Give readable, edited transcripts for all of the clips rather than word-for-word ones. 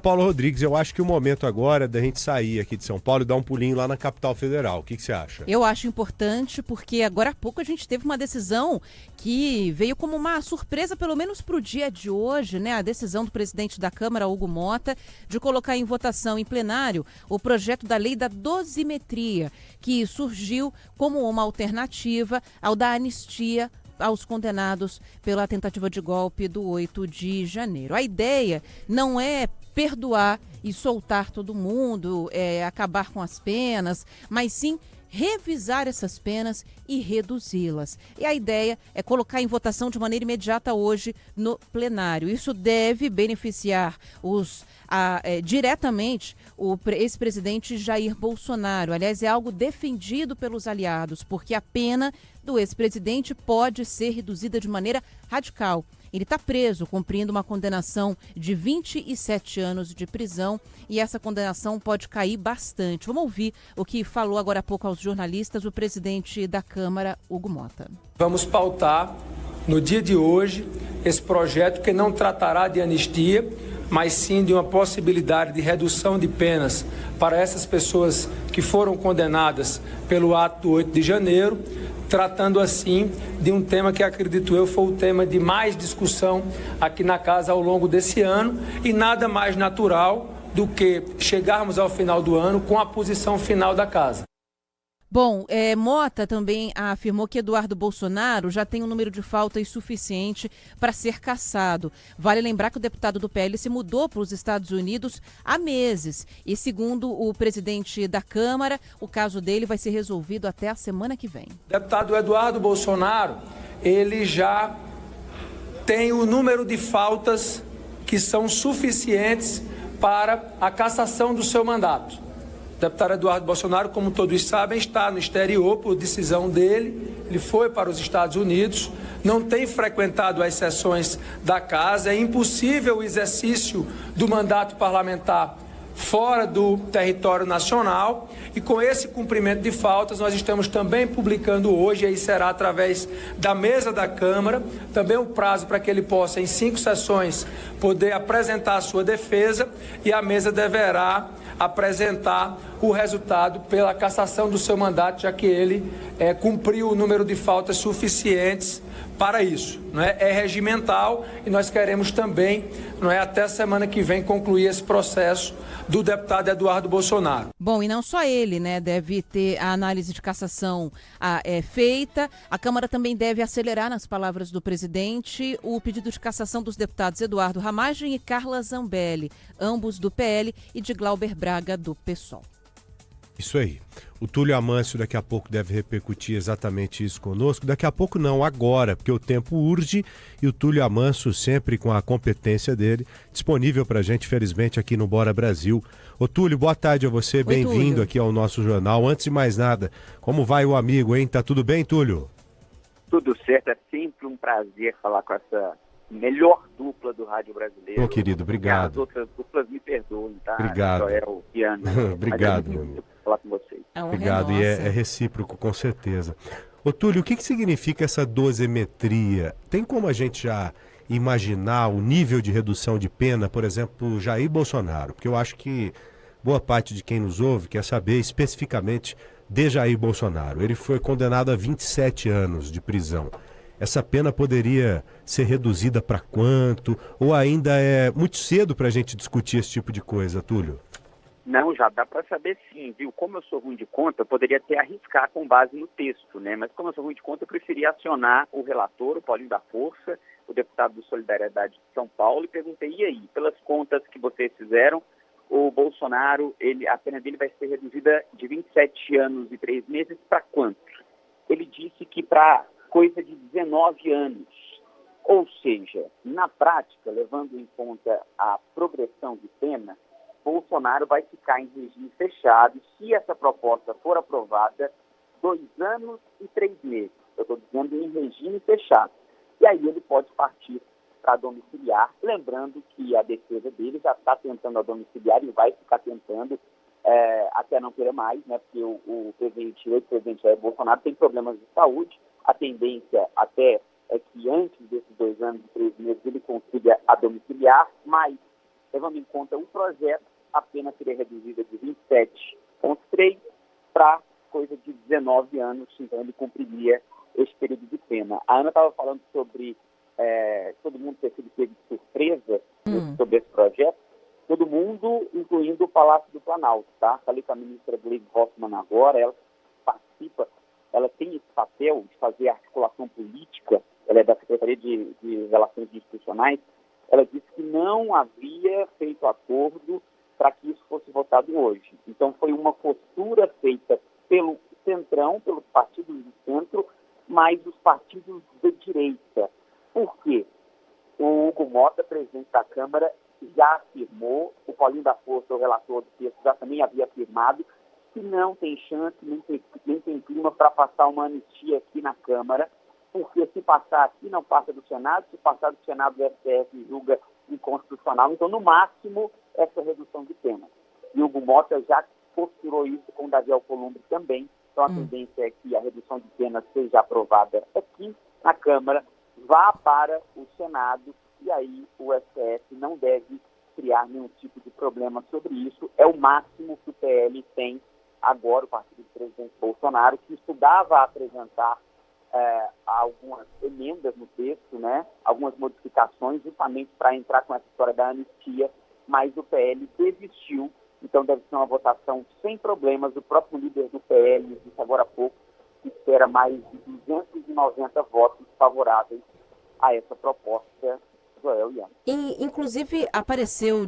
Paulo Rodrigues, eu acho que o momento agora é da gente sair aqui de São Paulo e dar um pulinho lá na capital federal. O que você acha? Eu acho importante porque agora há pouco a gente teve uma decisão que veio como uma surpresa, pelo menos para o dia de hoje, né? A decisão do presidente da Câmara, Hugo Mota, de colocar em votação em plenário o projeto da lei da dosimetria, que surgiu como uma alternativa ao da anistia aos condenados pela tentativa de golpe do 8 de janeiro. A ideia não é perdoar e soltar todo mundo, acabar com as penas, mas sim revisar essas penas e reduzi-las. E a ideia é colocar em votação de maneira imediata hoje no plenário. Isso deve beneficiar diretamente o ex-presidente Jair Bolsonaro. Aliás, é algo defendido pelos aliados, porque a pena do ex-presidente pode ser reduzida de maneira radical. Ele está preso, cumprindo uma condenação de 27 anos de prisão e essa condenação pode cair bastante. Vamos ouvir o que falou agora há pouco aos jornalistas o presidente da Câmara, Hugo Mota. Vamos pautar no dia de hoje esse projeto que não tratará de anistia, mas sim de uma possibilidade de redução de penas para essas pessoas que foram condenadas pelo ato do 8 de janeiro, tratando assim de um tema que, acredito eu, foi o tema de mais discussão aqui na casa ao longo desse ano e nada mais natural do que chegarmos ao final do ano com a posição final da casa. Bom, Mota também afirmou que Eduardo Bolsonaro já tem um número de faltas suficiente para ser cassado. Vale lembrar que o deputado do PL se mudou para os Estados Unidos há meses. E segundo o presidente da Câmara, o caso dele vai ser resolvido até a semana que vem. O deputado Eduardo Bolsonaro, ele já tem o número de faltas que são suficientes para a cassação do seu mandato. O deputado Eduardo Bolsonaro, como todos sabem, está no exterior por decisão dele. Ele foi para os Estados Unidos, não tem frequentado as sessões da casa. É impossível o exercício do mandato parlamentar fora do território nacional. E com esse cumprimento de faltas, nós estamos também publicando hoje, e aí será através da mesa da Câmara, também o prazo para que ele possa, em 5 sessões, poder apresentar a sua defesa, e a mesa deverá apresentar o resultado pela cassação do seu mandato, já que ele cumpriu o número de faltas suficientes para isso. Não é? É regimental e nós queremos também, até a semana que vem, concluir esse processo do deputado Eduardo Bolsonaro. Bom, e não só ele, né? Deve ter a análise de cassação feita. A Câmara também deve acelerar, nas palavras do presidente, o pedido de cassação dos deputados Eduardo Ramagem e Carla Zambelli, ambos do PL, e de Glauber Braga, do PSOL. Isso aí. O Túlio Amâncio daqui a pouco deve repercutir exatamente isso conosco. Daqui a pouco não, agora, porque o tempo urge e o Túlio Amâncio, sempre com a competência dele, disponível para a gente, felizmente, aqui no Bora Brasil. Ô Túlio, boa tarde a você, bem-vindo aqui ao nosso jornal. Antes de mais nada, como vai o amigo, hein? Tá tudo bem, Túlio? Tudo certo, é sempre um prazer falar com essa melhor dupla do rádio brasileiro. Ô querido, obrigado. As outras duplas me perdoem, tá? Obrigado. Joel, Piano. Obrigado, meu amigo. Falar com vocês. Obrigado, e é recíproco, com certeza. Ô Túlio, o que significa essa dosimetria? Tem como a gente já imaginar o nível de redução de pena, por exemplo, Jair Bolsonaro? Porque eu acho que boa parte de quem nos ouve quer saber especificamente de Jair Bolsonaro. Ele foi condenado a 27 anos de prisão. Essa pena poderia ser reduzida para quanto? Ou ainda é muito cedo para a gente discutir esse tipo de coisa, Túlio? Não, já dá para saber sim, viu? Como eu sou ruim de conta, eu poderia até arriscar com base no texto, né? Mas como eu sou ruim de conta, eu preferi acionar o relator, o Paulinho da Força, o deputado do Solidariedade de São Paulo, e perguntei, e aí, pelas contas que vocês fizeram, o Bolsonaro, a pena dele vai ser reduzida de 27 anos e 3 meses para quanto? Ele disse que para coisa de 19 anos. Ou seja, na prática, levando em conta a progressão de pena, Bolsonaro vai ficar em regime fechado, se essa proposta for aprovada, 2 anos e 3 meses. Eu estou dizendo em regime fechado. E aí ele pode partir para domiciliar, lembrando que a defesa dele já está tentando a domiciliar e vai ficar tentando até não querer mais, né? Porque o ex-presidente Jair Bolsonaro tem problemas de saúde. A tendência até é que antes desses 2 anos e 3 meses ele consiga a domiciliar, mas levando em conta o projeto, a pena seria reduzida de 27,3 para coisa de 19 anos, então ele cumpriria esse período de pena. A Ana estava falando sobre todo mundo ter sido pego de surpresa sobre esse projeto, todo mundo, incluindo o Palácio do Planalto, tá? Falei com a ministra Gleisi Hoffmann agora, ela participa, ela tem esse papel de fazer articulação política, ela é da Secretaria de Relações Institucionais, ela disse que não havia feito acordo para que isso fosse votado hoje. Então foi uma postura feita pelo Centrão, pelos partidos do centro, mas os partidos de direita. Por quê? O Hugo Mota, presidente da Câmara, já afirmou, o Paulinho da Força, o relator do texto, já também havia afirmado que não tem chance, nem tem clima para passar uma anistia aqui na Câmara, porque se passar aqui não passa do Senado, se passar do Senado o STF julga inconstitucional, então no máximo essa redução de pena. E o Hugo Mota já posturou isso com o Davi Alcolumbre também, então a tendência é que a redução de pena seja aprovada aqui na Câmara, vá para o Senado, e aí o STF não deve criar nenhum tipo de problema sobre isso. É o máximo que o PL tem agora, o partido do presidente Bolsonaro, que estudava apresentar algumas emendas no texto, né, algumas modificações, justamente para entrar com essa história da anistia, mas o PL desistiu, então deve ser uma votação sem problemas. O próprio líder do PL disse agora há pouco que espera mais de 290 votos favoráveis a essa proposta. Joel e Ana. Inclusive, apareceu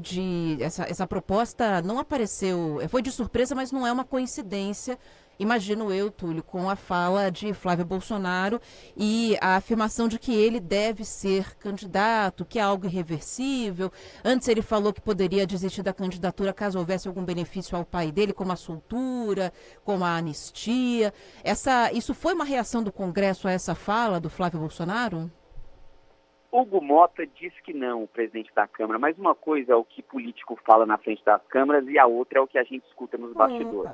essa proposta não apareceu, foi de surpresa, mas não é uma coincidência, imagino eu, Túlio, com a fala de Flávio Bolsonaro e a afirmação de que ele deve ser candidato, que é algo irreversível. Antes ele falou que poderia desistir da candidatura caso houvesse algum benefício ao pai dele, como a soltura, como a anistia. Isso foi uma reação do Congresso a essa fala do Flávio Bolsonaro? Hugo Mota diz que não, o presidente da Câmara, mas uma coisa é o que político fala na frente das câmaras e a outra é o que a gente escuta nos bastidores.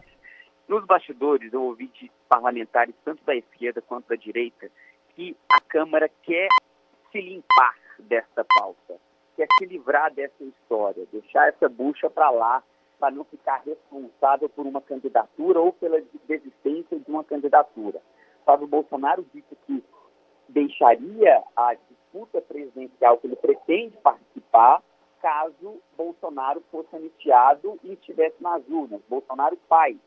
Nos bastidores, eu ouvi de parlamentares, tanto da esquerda quanto da direita, que a Câmara quer se limpar dessa pauta, quer se livrar dessa história, deixar essa bucha para lá, para não ficar responsável por uma candidatura ou pela desistência de uma candidatura. Fábio Bolsonaro disse que deixaria a disputa presidencial que ele pretende participar caso Bolsonaro fosse anistiado e estivesse nas urnas, Bolsonaro pai.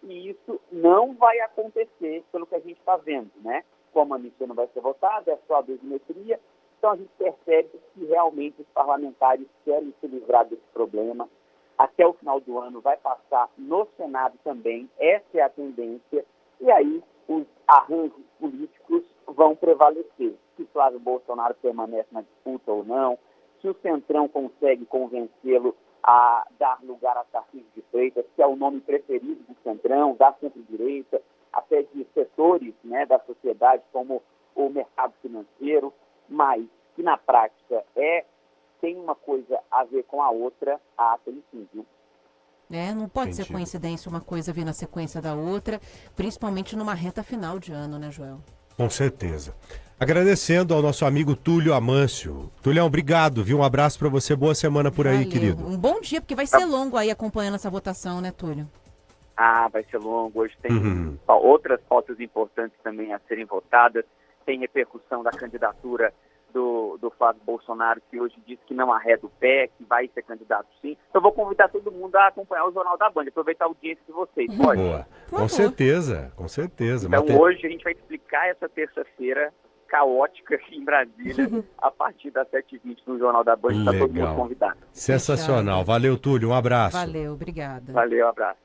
E isso não vai acontecer pelo que a gente está vendo, né? Como a anistia não vai ser votada, é só a dosimetria, então a gente percebe que realmente os parlamentares querem se livrar desse problema. Até o final do ano vai passar no Senado também, essa é a tendência, e aí os arranjos políticos vão prevalecer. Se Flávio Bolsonaro permanece na disputa ou não, se o Centrão consegue convencê-lo a dar lugar a Tarcísio de Freitas, que é o nome preferido do Centrão, da centro-direita, até de setores, né, da sociedade, como o mercado financeiro, mas que na prática tem uma coisa a ver com a outra, tem sim, viu? Não pode ser coincidência uma coisa vir na sequência da outra, principalmente numa reta final de ano, né, Joel? Com certeza. Agradecendo ao nosso amigo Túlio Amâncio. Túlio, obrigado, viu? Um abraço para você, boa semana por aí, querido. Um bom dia, porque vai ser longo aí acompanhando essa votação, né, Túlio? Vai ser longo. Hoje tem outras pautas importantes também a serem votadas. Tem repercussão da candidatura do Flávio Bolsonaro, que hoje disse que não arreda o pé, que vai ser candidato sim. Então vou convidar todo mundo a acompanhar o Jornal da Band, aproveitar a audiência de vocês, pode? Boa, com certeza, com certeza. Então hoje a gente vai explicar essa terça-feira caótica aqui em Brasília, a partir das 7h20 no Jornal da Band, está todo mundo convidado. Sensacional, valeu Túlio, um abraço. Valeu, obrigada. Valeu, um abraço.